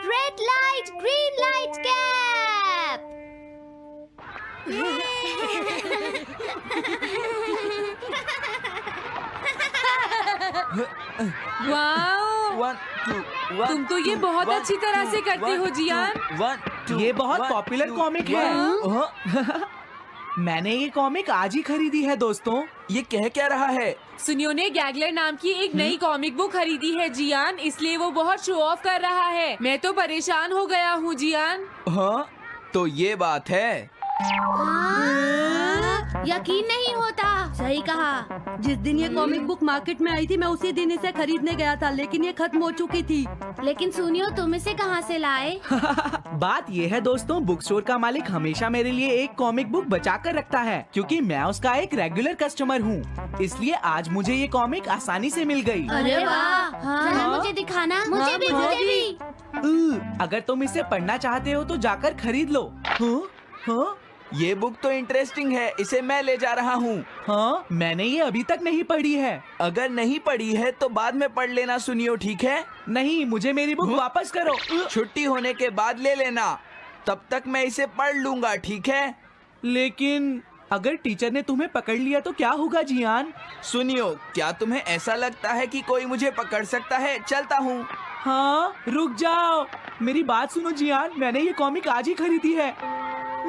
Red light, green light cap. Wow, 1 2 1 तुम तो ये बहुत अच्छी तरह से करते हो जियान। 1 2 ये बहुत पॉपुलर कॉमिक है। मैंने ये कॉमिक आज ही खरीदी है दोस्तों। ये कह क्या रहा है? सुनियो ने गैगलर नाम की एक नई कॉमिक बुक खरीदी है जियान, इसलिए वो बहुत शो ऑफ कर रहा है। मैं तो परेशान हो गया हूँ जियान। हाँ, तो ये बात है। यकीन नहीं होता। सही कहा। जिस दिन ये कॉमिक बुक मार्केट में आई थी मैं उसी दिन इसे खरीदने गया था, लेकिन ये खत्म हो चुकी थी। लेकिन सुनियो, तुम इसे कहाँ से लाए? बात ये है दोस्तों, बुक स्टोर का मालिक हमेशा मेरे लिए एक कॉमिक बुक बचा कर रखता है, क्योंकि मैं उसका एक रेगुलर कस्टमर हूँ। इसलिए आज मुझे ये कॉमिक आसानी से मिल गई। अरे वाह, जरा मुझे दिखाना। मुझे भी, मुझे भी। अगर तुम इसे पढ़ना चाहते हो तो जाकर खरीद लो। हाँ? ये बुक तो इंटरेस्टिंग है, इसे मैं ले जा रहा हूँ। हाँ, मैंने ये अभी तक नहीं पढ़ी है। अगर नहीं पढ़ी है तो बाद में पढ़ लेना सुनियो, ठीक है? नहीं, मुझे मेरी बुक वापस करो। छुट्टी होने के बाद ले लेना, तब तक मैं इसे पढ़ लूंगा, ठीक है? लेकिन अगर टीचर ने तुम्हें पकड़ लिया तो क्या होगा जियान? सुनियो, क्या तुम्हें ऐसा लगता है कि कोई मुझे पकड़ सकता है? चलता हूँ। हाँ, रुक जाओ, मेरी बात सुनो जियान, मैंने ये कॉमिक आज ही खरीदी है।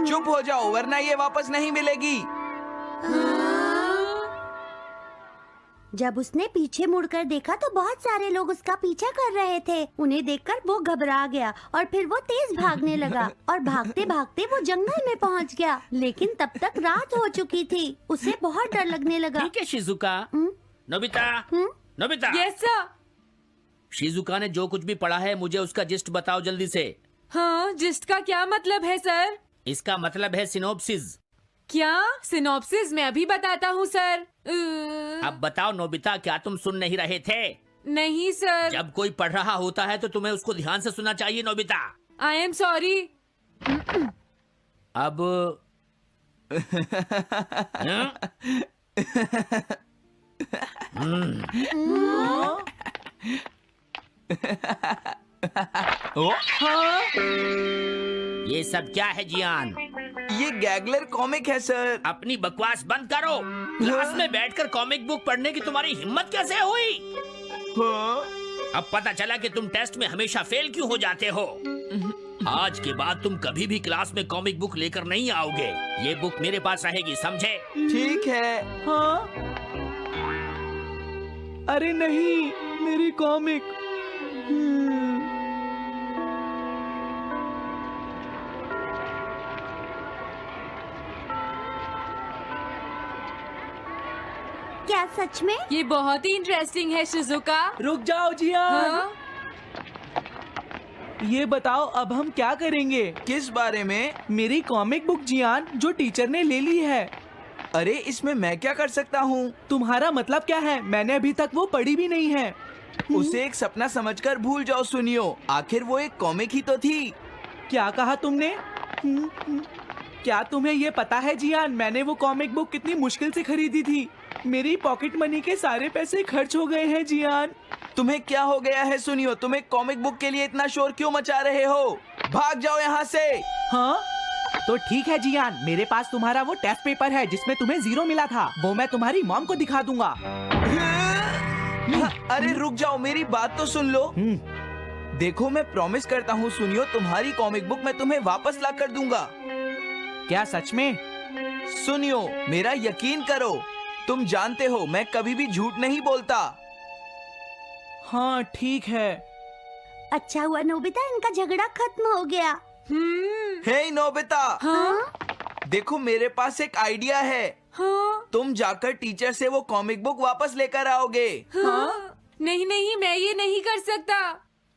चुप हो जाओ, वरना ये वापस नहीं मिलेगी। जब उसने पीछे मुड़कर देखा तो बहुत सारे लोग उसका पीछा कर रहे थे। उन्हें देखकर वो घबरा गया और फिर वो तेज भागने लगा और भागते भागते वो जंगल में पहुंच गया। लेकिन तब तक रात हो चुकी थी। उसे बहुत डर लगने लगा। ठीक है Shizuka. Nobita, Nobita. Yes sir. Shizuka ने जो कुछ भी पढ़ा है मुझे उसका जिस्ट बताओ जल्दी से। हाँ, जिस्ट का क्या मतलब है सर? इसका मतलब है सिनोप्सिस। क्या? सिनॉप्सिस मैं अभी बताता हूँ सर। अब बताओ नोबिता, क्या तुम सुन नहीं रहे थे? नहीं सर। जब कोई पढ़ रहा होता है तो तुम्हें उसको ध्यान से सुनना चाहिए नोबिता। I am sorry. अब ये सब क्या है जियान? ये गैगलर कॉमिक है सर। अपनी बकवास बंद करो। क्लास में बैठकर कॉमिक बुक पढ़ने की तुम्हारी हिम्मत कैसे हुई? हाँ? अब पता चला कि तुम टेस्ट में हमेशा फेल क्यों हो जाते हो। आज के बाद तुम कभी भी क्लास में कॉमिक बुक लेकर नहीं आओगे। ये बुक मेरे पास रहेगी, समझे? ठीक है। हाँ? अरे नहीं, मेरी कॉमिक। क्या सच में? ये बहुत ही इंटरेस्टिंग है शिजुका। रुक जाओ जियान। हाँ? ये बताओ अब हम क्या करेंगे? किस बारे में? मेरी कॉमिक बुक जियान, जो टीचर ने ले ली है। अरे इसमें मैं क्या कर सकता हूँ? तुम्हारा मतलब क्या है? मैंने अभी तक वो पढ़ी भी नहीं है। उसे एक सपना समझकर भूल जाओ सुनियो, आखिर वो एक कॉमिक ही तो थी। क्या कहा तुमने? क्या तुम्हें ये पता है जियान, मैंने वो कॉमिक बुक कितनी मुश्किल से खरीदी थी। मेरी पॉकेट मनी के सारे पैसे खर्च हो गए हैं जियान। तुम्हें क्या हो गया है सुनियो? तुम एक कॉमिक बुक के लिए इतना शोर क्यों मचा रहे हो? भाग जाओ यहाँ से। हाँ? तो ठीक है जियान, मेरे पास तुम्हारा वो टेस्ट पेपर है जिसमें तुम्हें 0 मिला था। वो मैं तुम्हारी मॉम को दिखा दूंगा। अरे रुक जाओ, मेरी बात तो सुन लो। देखो, मैं प्रॉमिस करता हूँ सुनियो, तुम्हारी कॉमिक बुक मैं तुम्हें वापस ला कर दूंगा। क्या सच में? सुनियो, मेरा यकीन करो, तुम जानते हो मैं कभी भी झूठ नहीं बोलता। हाँ ठीक है। अच्छा हुआ नोबिता, इनका झगड़ा खत्म हो गया। हे नोबिता। हाँ? देखो, मेरे पास एक आइडिया है। हाँ? तुम जाकर टीचर से वो कॉमिक बुक वापस लेकर आओगे। हाँ? नहीं नहीं, मैं ये नहीं कर सकता।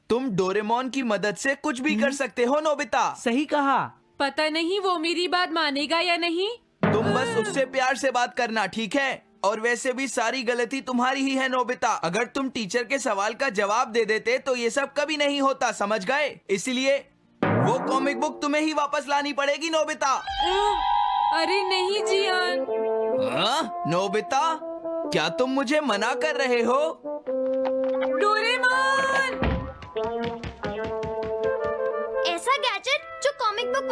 तुम डोरेमोन की मदद से कुछ भी कर सकते हो नोबिता। सही कहा। पता नहीं वो मेरी बात मानेगा या नहीं। तुम बस उससे प्यार से बात करना, ठीक है? और वैसे भी सारी गलती तुम्हारी ही है नोबिता। अगर तुम टीचर के सवाल का जवाब दे देते तो ये सब कभी नहीं होता, समझ गए? इसलिए वो कॉमिक बुक तुम्हें ही वापस लानी पड़ेगी नोबिता। अरे नहीं जियान। हाँ? नोबिता, क्या तुम मुझे मना कर रहे हो? डोरेमोन!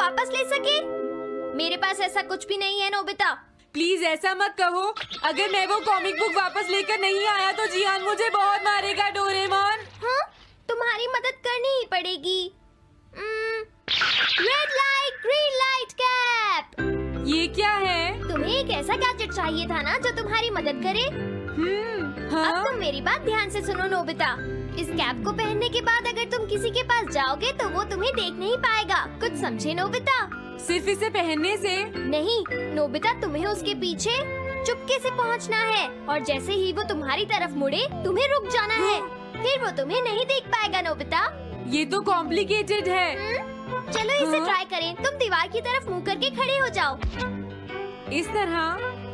वापस ले सके? मेरे पास ऐसा कुछ भी नहीं है नोबिता। प्लीज ऐसा मत कहो। अगर मैं वो कॉमिक बुक वापस लेकर नहीं आया तो जियान मुझे बहुत मारेगा डोरेमोन। हाँ, तुम्हारी मदद करनी ही पड़ेगी। Red light green light cap. ये क्या है? तुम्हें एक ऐसा गैजेट चाहिए था ना जो तुम्हारी मदद करे। हाँ? अब तुम मेरी बात ध्यान से सुनो नोबिता। इस कैप को पहनने के बाद अगर तुम किसी के पास जाओगे तो वो तुम्हें देख नहीं पाएगा। कुछ समझे नोबिता? सिर्फ इसे पहनने से? नहीं नोबिता, तुम्हें उसके पीछे चुपके से पहुंचना है और जैसे ही वो तुम्हारी तरफ मुड़े तुम्हें रुक जाना है। फिर वो तुम्हें नहीं देख पाएगा नोबिता। ये तो कॉम्प्लिकेटेड है। चलो इसे ट्राई करें। तुम दीवार की तरफ मुंह करके खड़े हो जाओ। इस तरह?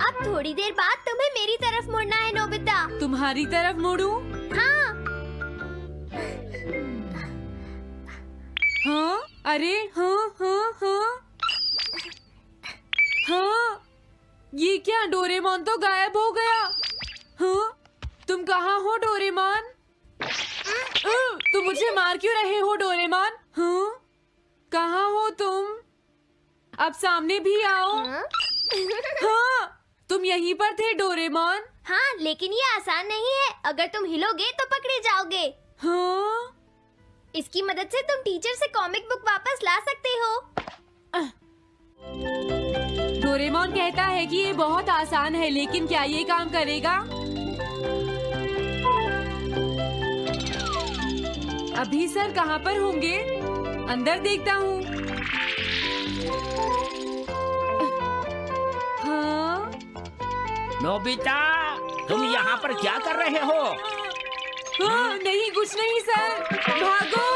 अब थोड़ी देर बाद तुम्हें मेरी तरफ मुड़ना है नोबिता। तुम्हारी तरफ मुड़ूं? हाँ। हाँ? अरे हाँ हाँ हाँ हाँ, ये क्या? डोरेमोन तो गायब हो गया। हाँ? तुम कहाँ हो डोरेमोन? तुम मुझे मार क्यों रहे हो डोरेमोन? हाँ? कहाँ हो तुम? अब सामने भी आओ। हाँ, तुम यहीं पर थे डोरेमोन। हाँ, लेकिन ये आसान नहीं है। अगर तुम हिलोगे तो पकड़े जाओगे। हाँ? इसकी मदद से तुम टीचर से कॉमिक बुक वापस ला सकते हो। डोरेमोन कहता है कि ये बहुत आसान है, लेकिन क्या ये काम करेगा? अभी सर कहाँ पर होंगे? अंदर देखता हूँ। हाँ? नोबिता, तुम यहाँ पर क्या कर रहे हो? हाँ, नहीं कुछ नहीं सर। भागो!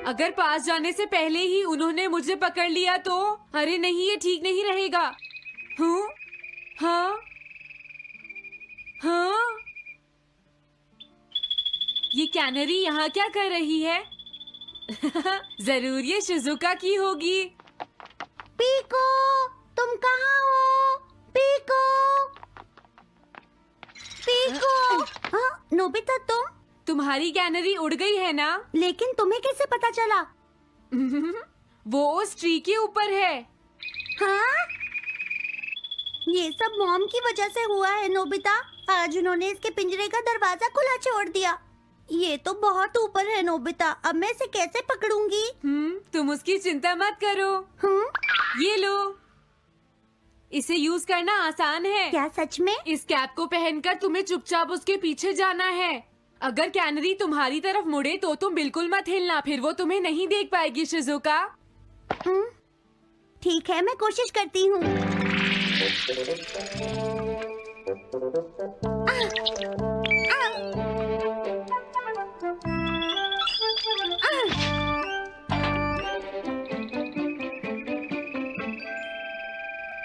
अगर पास जाने से पहले ही उन्होंने मुझे पकड़ लिया तो? अरे नहीं, ये ठीक नहीं रहेगा। हाँ? हाँ? हाँ? ये कैनरी यहाँ क्या कर रही है? जरूर ये शिजुका की होगी। पीको, तुम कहाँ हो? Pico, pico. हाँ, नोबिता तुम? तुम्हारी कैनरी उड़ गई है ना? लेकिन तुम्हें कैसे पता चला? वो उस ट्री के ऊपर है। हाँ? ये सब मॉम की वजह से हुआ है नोबिता। आज उन्होंने इसके पिंजरे का दरवाजा खुला छोड़ दिया। ये तो बहुत ऊपर है नोबिता। अब मैं इसे कैसे पकड़ूंगी? तुम उसकी चिंता मत करो। ये लो, इसे यूज करना आसान है। क्या सच में? इस कैप को पहनकर तुम्हें चुपचाप उसके पीछे जाना है। अगर कैनरी तुम्हारी तरफ मुड़े तो तुम बिल्कुल मत हिलना, फिर वो तुम्हें नहीं देख पाएगी शिजुका। ठीक है, मैं कोशिश करती हूँ।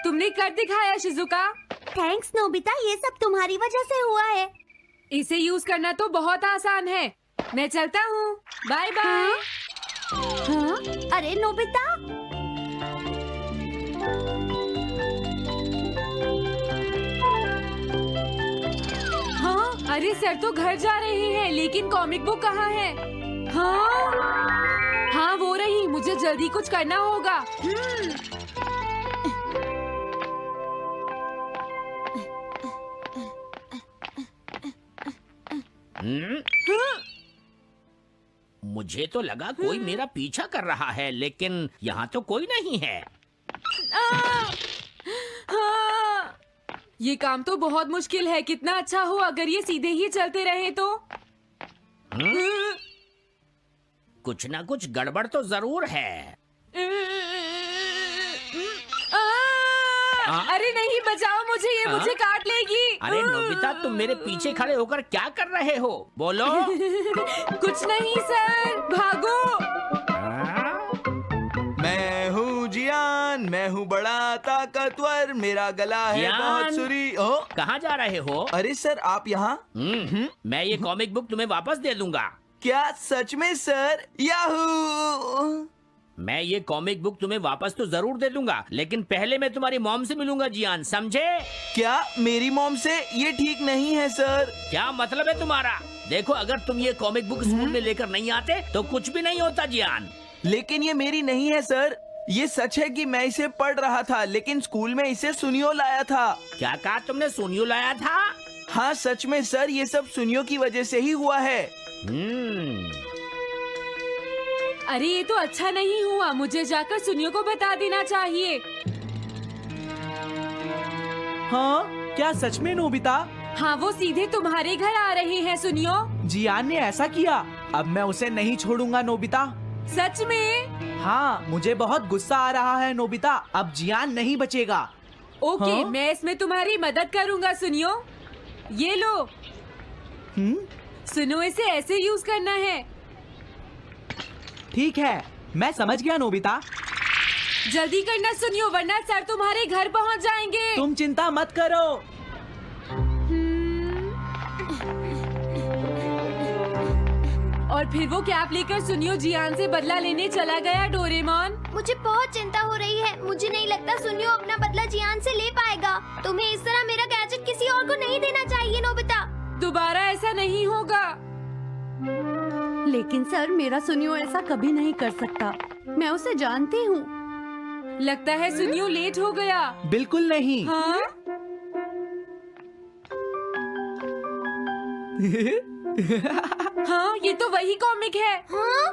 तुमने कर दिखाया शिजुका। थैंक्स नोबिता, ये सब तुम्हारी वजह से हुआ है। इसे यूज करना तो बहुत आसान है। मैं चलता हूँ। Bye bye. हाँ? अरे नोबिता, हाँ? अरे सर तो घर जा रहे हैं, लेकिन कॉमिक बुक कहाँ है? हाँ? हाँ वो रही। मुझे जल्दी कुछ करना होगा। मुझे तो लगा कोई मेरा पीछा कर रहा है, लेकिन यहाँ तो कोई नहीं है। हाँ, ये काम तो बहुत मुश्किल है। कितना अच्छा हो अगर ये सीधे ही चलते रहे तो। कुछ ना कुछ गड़बड़ तो जरूर है। अरे नहीं, बचाओ मुझे, ये मुझे काट लेगी। अरे नोबिता, तुम मेरे पीछे खड़े होकर क्या कर रहे हो? बोलो। कुछ नहीं सर, भागो। मैं हूँ जियान, मैं हूँ बड़ा ताकतवर, मेरा गला है जियान? बहुत सुरी। ओ, कहाँ जा रहे हो? अरे सर आप यहाँ? मैं ये कॉमिक बुक तुम्हें वापस दे दूंगा। क्या सच में सर? याहू! मैं ये कॉमिक बुक तुम्हें वापस तो जरूर दे दूंगा, लेकिन पहले मैं तुम्हारी मॉम से मिलूंगा जियान, समझे? क्या मेरी मॉम से? ये ठीक नहीं है सर। क्या मतलब है तुम्हारा? देखो, अगर तुम ये कॉमिक बुक स्कूल में लेकर नहीं आते तो कुछ भी नहीं होता जियान। लेकिन ये मेरी नहीं है सर। ये सच है कि मैं इसे पढ़ रहा था, लेकिन स्कूल में इसे सुनियो लाया था। क्या कहा तुमने? सोनियो लाया था? हाँ सच में सर, ये सब सुनियो की वजह से ही हुआ है। अरे ये तो अच्छा नहीं हुआ, मुझे जाकर सुनियो को बता देना चाहिए। हाँ, क्या सच में नोबिता? हाँ, वो सीधे तुम्हारे घर आ रहे हैं सुनियो। जियान ने ऐसा किया। अब मैं उसे नहीं छोड़ूंगा नोबिता। सच में? हाँ, मुझे बहुत गुस्सा आ रहा है नोबिता। अब जियान नहीं बचेगा। ओके, हाँ? मैं इसमें तुम्हारी मदद करूँगा सुनियो। ये लो, सुनो, इसे ऐसे यूज करना है। ठीक है, मैं समझ गया नोबिता। जल्दी करना सुनियो, वरना सर तुम्हारे घर पहुंच जाएंगे। तुम चिंता मत करो। और फिर वो कैप लेकर सुनियो जियान से बदला लेने चला गया। डोरेमोन, मुझे बहुत चिंता हो रही है। मुझे नहीं लगता सुनियो अपना बदला जियान से ले पाएगा। तुम्हें इस तरह मेरा गैजेट किसी और को नहीं देना चाहिए नोबिता। दोबारा ऐसा नहीं होगा। लेकिन सर, मेरा सुनियो ऐसा कभी नहीं कर सकता। मैं उसे जानती हूँ। लगता है सुनियो लेट हो गया। बिल्कुल नहीं। हाँ? हाँ, ये तो वही कॉमिक है। हाँ?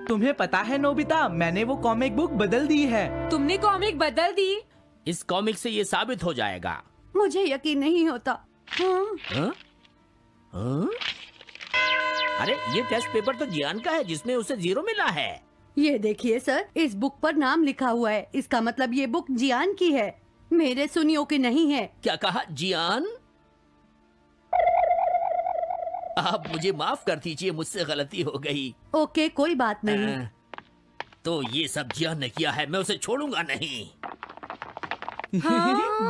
तुम्हें पता है नोबिता, मैंने वो कॉमिक बुक बदल दी है। तुमने कॉमिक बदल दी? इस कॉमिक से ये साबित हो जाएगा। मुझे यकीन नहीं होता। हाँ। हाँ? हाँ? अरे, ये टेस्ट पेपर तो जियान का है, जिसमें उसे 0 मिला है। ये देखिए सर, इस बुक पर नाम लिखा हुआ है। इसका मतलब ये बुक जियान की है, मेरे सुनियो की नहीं है। क्या कहा? जियान? आप मुझे माफ कर दीजिए, मुझसे गलती हो गई। ओके, कोई बात नहीं। तो ये सब जियान ने किया है, मैं उसे छोड़ूंगा नहीं।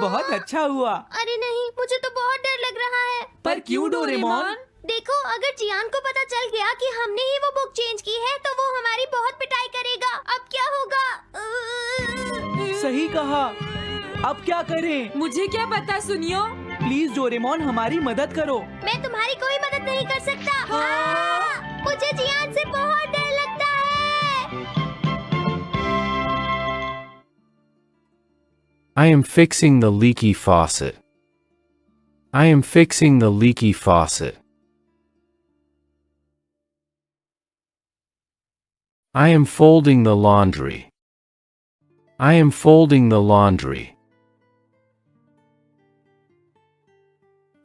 बहुत अच्छा हुआ। अरे नहीं, मुझे तो बहुत डर लग रहा है। पर क्यों डोरेमोन? देखो, अगर जियान को पता चल गया कि हमने ही वो बुक चेंज की है, तो वो हमारी बहुत पिटाई करेगा। अब क्या होगा? सही कहा। अब क्या करें? मुझे क्या पता सुनियो। प्लीज डोरेमोन, हमारी मदद करो। मैं तुम्हारी कोई मदद नहीं कर सकता। मुझे जियान से बहुत डर लगता है। I am fixing the leaky faucet. I am fixing the leaky faucet. I am folding the laundry. I am folding the laundry.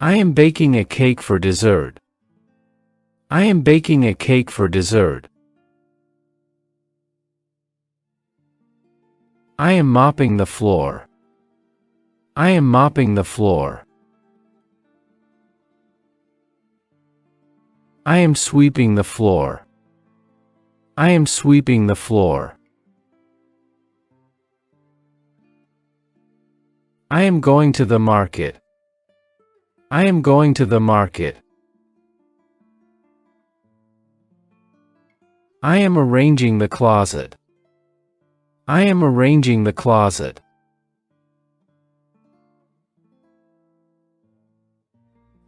I am baking a cake for dessert. I am baking a cake for dessert. I am mopping the floor. I am mopping the floor. I am sweeping the floor. I am sweeping the floor. I am going to the market. I am going to the market. I am arranging the closet. I am arranging the closet.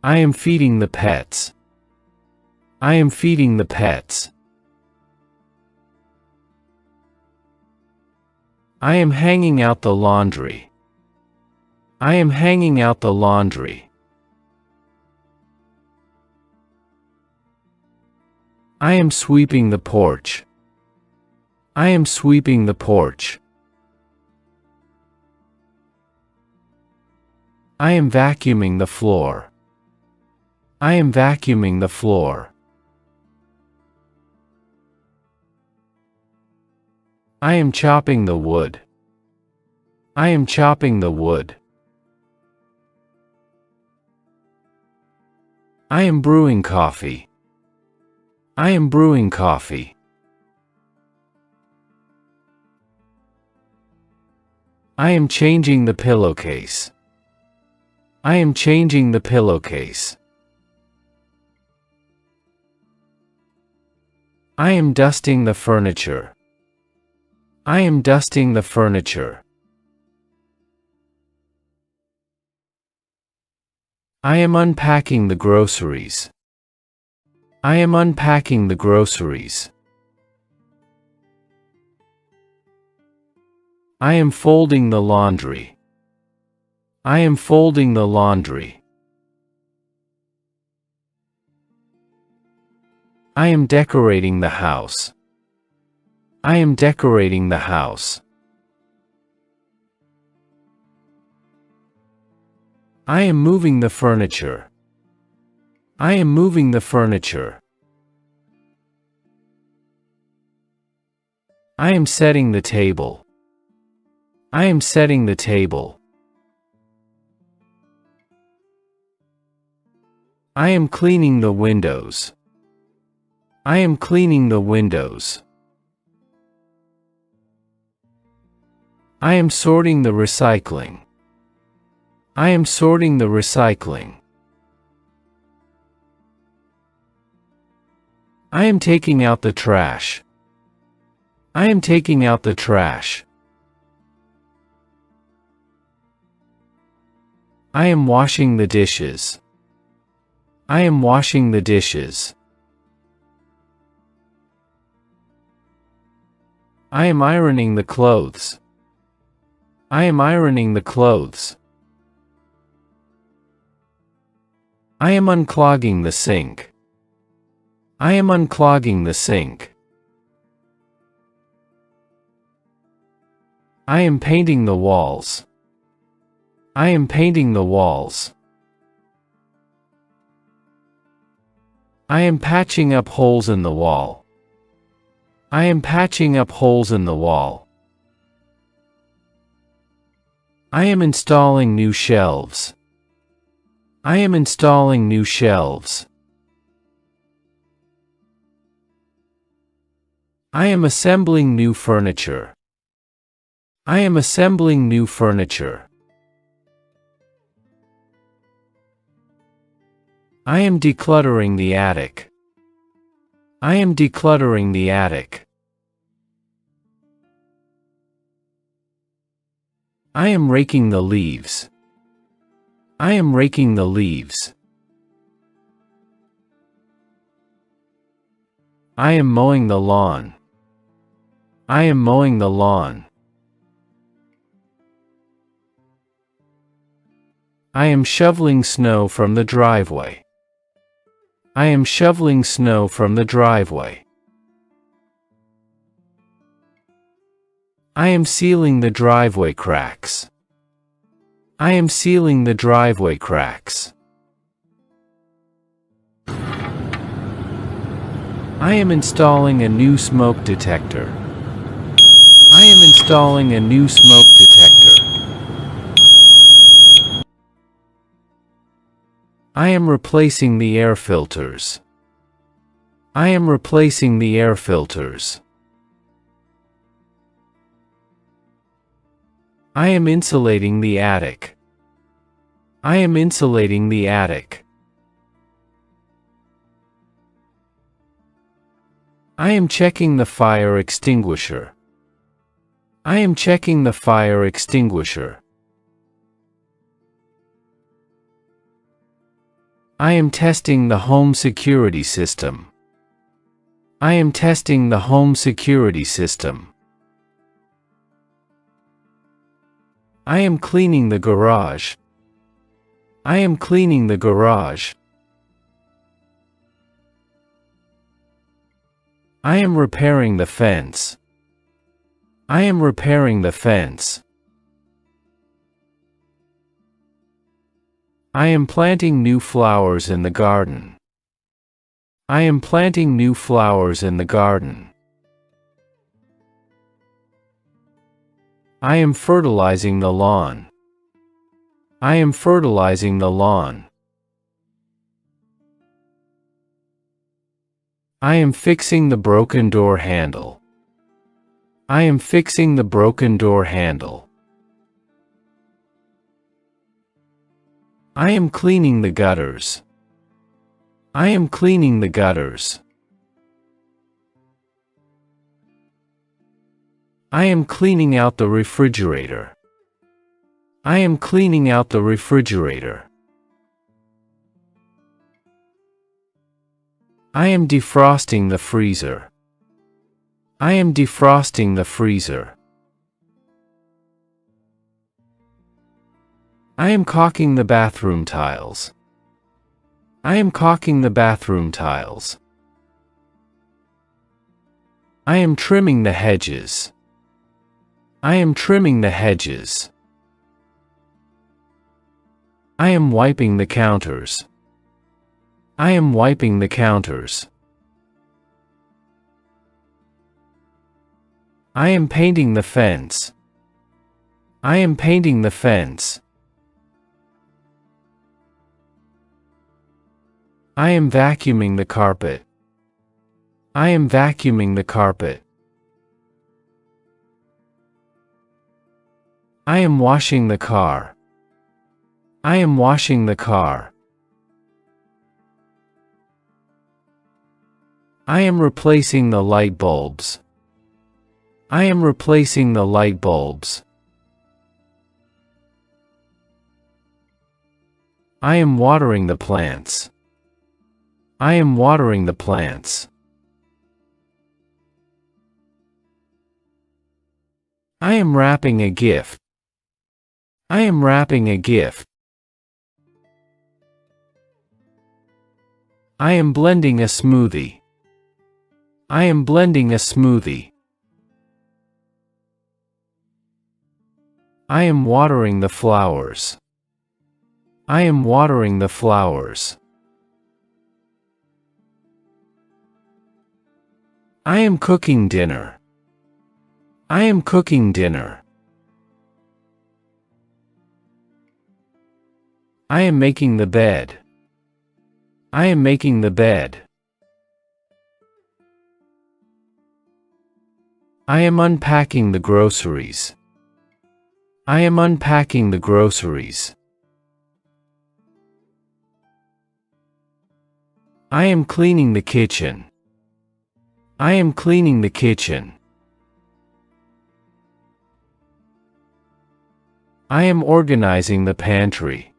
I am feeding the pets. I am feeding the pets. I am hanging out the laundry. I am hanging out the laundry. I am sweeping the porch. I am sweeping the porch. I am vacuuming the floor. I am vacuuming the floor. I am chopping the wood. I am chopping the wood. I am brewing coffee. I am brewing coffee. I am changing the pillowcase. I am changing the pillowcase. I am dusting the furniture. I am dusting the furniture. I am unpacking the groceries. I am unpacking the groceries. I am folding the laundry. I am folding the laundry. I am decorating the house. I am decorating the house. I am moving the furniture. I am moving the furniture. I am setting the table. I am setting the table. I am cleaning the windows. I am cleaning the windows. I am sorting the recycling. I am sorting the recycling. I am taking out the trash. I am taking out the trash. I am washing the dishes. I am washing the dishes. I am ironing the clothes. I am ironing the clothes. I am unclogging the sink. I am unclogging the sink. I am painting the walls. I am painting the walls. I am patching up holes in the wall. I am patching up holes in the wall. I am installing new shelves. I am installing new shelves. I am assembling new furniture. I am assembling new furniture. I am decluttering the attic. I am decluttering the attic. I am raking the leaves. I am raking the leaves. I am mowing the lawn. I am mowing the lawn. I am shoveling snow from the driveway. I am shoveling snow from the driveway. I am sealing the driveway cracks. I am sealing the driveway cracks. I am installing a new smoke detector. I am installing a new smoke detector. I am replacing the air filters. I am replacing the air filters. I am insulating the attic. I am insulating the attic. I am checking the fire extinguisher. I am checking the fire extinguisher. I am testing the home security system. I am testing the home security system. I am cleaning the garage. I am cleaning the garage. I am repairing the fence. I am repairing the fence. I am planting new flowers in the garden. I am planting new flowers in the garden. I am fertilizing the lawn. I am fertilizing the lawn. I am fixing the broken door handle. I am fixing the broken door handle. I am cleaning the gutters. I am cleaning the gutters. I am cleaning out the refrigerator. I am cleaning out the refrigerator. I am defrosting the freezer. I am defrosting the freezer. I am caulking the bathroom tiles. I am caulking the bathroom tiles. I am trimming the hedges. I am trimming the hedges. I am wiping the counters. I am wiping the counters. I am painting the fence. I am painting the fence. I am vacuuming the carpet. I am vacuuming the carpet. I am washing the car. I am washing the car. I am replacing the light bulbs. I am replacing the light bulbs. I am watering the plants. I am watering the plants. I am wrapping a gift. I am wrapping a gift. I am blending a smoothie. I am blending a smoothie. I am watering the flowers. I am watering the flowers. I am cooking dinner. I am cooking dinner. I am making the bed. I am making the bed. I am unpacking the groceries. I am unpacking the groceries. I am cleaning the kitchen. I am cleaning the kitchen. I am organizing the pantry.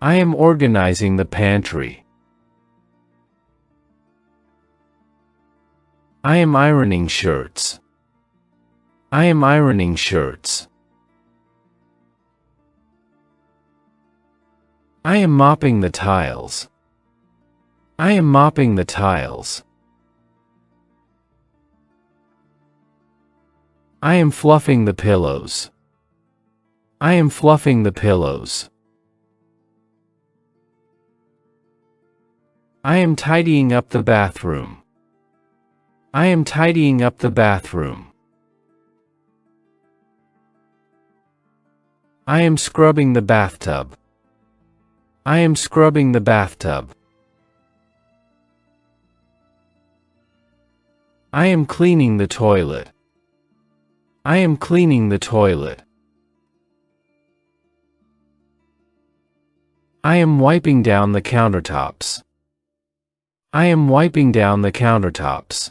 I am organizing the pantry. I am ironing shirts. I am ironing shirts. I am mopping the tiles. I am mopping the tiles. I am fluffing the pillows. I am fluffing the pillows. I am tidying up the bathroom. I am tidying up the bathroom. I am scrubbing the bathtub. I am scrubbing the bathtub. I am cleaning the toilet. I am cleaning the toilet. I am wiping down the countertops. I am wiping down the countertops.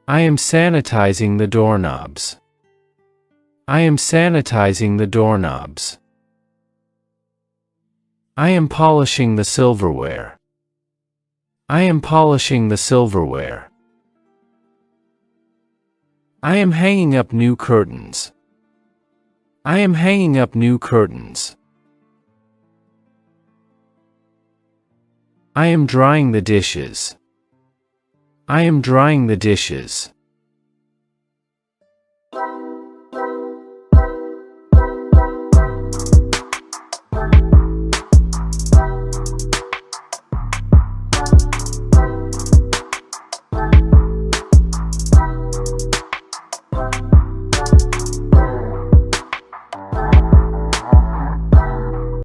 I am sanitizing the doorknobs. I am sanitizing the doorknobs. I am polishing the silverware. I am polishing the silverware. I am hanging up new curtains. I am hanging up new curtains. I am drying the dishes. I am drying the dishes.